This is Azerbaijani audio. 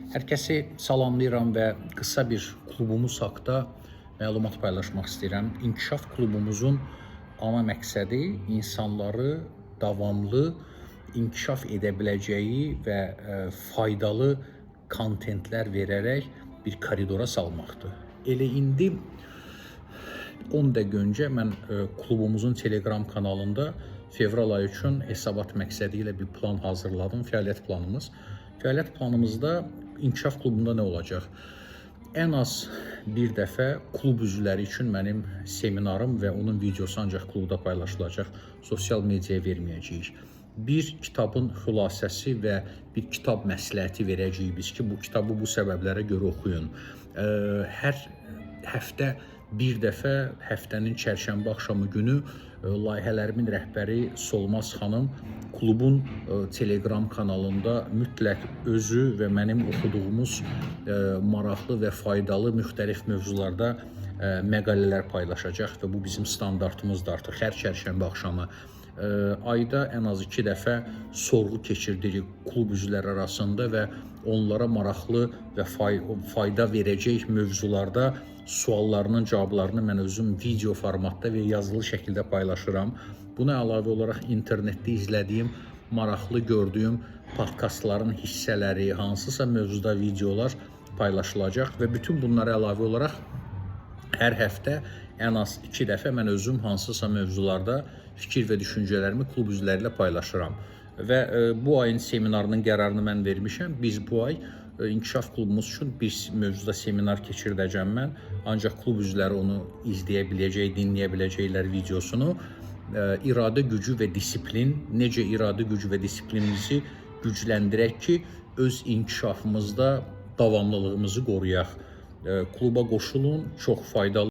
Hər kəsi salamlayıram və qısa bir klubumuz haqqında məlumat paylaşmaq istəyirəm. İnkişaf klubumuzun ana məqsədi insanları davamlı inkişaf edə biləcəyi və faydalı kontentlər verərək bir koridora salmaqdır. Elə indi 10 dəqiqə öncə mən klubumuzun Telegram kanalında fevral ayı üçün hesabat məqsədi ilə bir plan hazırladım, fəaliyyət planımız. Fəaliyyət planımızda İnkişaf klubunda nə olacaq? Ən az bir dəfə klub üzvləri üçün mənim seminarım və onun videosu ancaq klubda paylaşılacaq. Sosial mediaya verməyəcəyik. Bir kitabın xülasəsi və bir kitab məsləhəti verəcəyik biz ki, bu kitabı bu səbəblərə görə oxuyun. Hər həftə bir dəfə həftənin çərşənbə axşamı günü layihələrimin rəhbəri Solmaz xanım klubun Telegram kanalında mütləq özü və mənim oxuduğumuz maraqlı və faydalı müxtəlif mövzularda məqalələr paylaşacaq və bu bizim standartımızdır artıq hər çərşənbə axşamı. Ayda ən az 2 dəfə sorğu keçirdirik klub üzvləri arasında və onlara maraqlı və fayda verəcək mövzularda suallarının cavablarını mən özüm video formatda və yazılı şəkildə paylaşıram. Buna əlavə olaraq internetdə izlədiyim, maraqlı gördüyüm podkastların hissələri, hansısa mövzuda videolar paylaşılacaq və bütün bunlara əlavə olaraq hər həftə ən az 2 dəfə mən özüm hansısa mövzularda fikir və düşüncələrimi klub üzvləri ilə paylaşıram. Və bu ayın seminarının qərarını mən vermişəm. Biz bu ay İnkişaf klubumuz üçün bir mövzuda seminar keçirdəcəm mən. Ancaq klub üzvləri onu izləyə biləcək, dinləyə biləcəklər videosunu. İradə gücü və disiplin, necə iradə gücü və disiplinimizi gücləndirək ki, öz inkişafımızda davamlılığımızı qoruyaq. Kluba qoşulun, çox faydalı.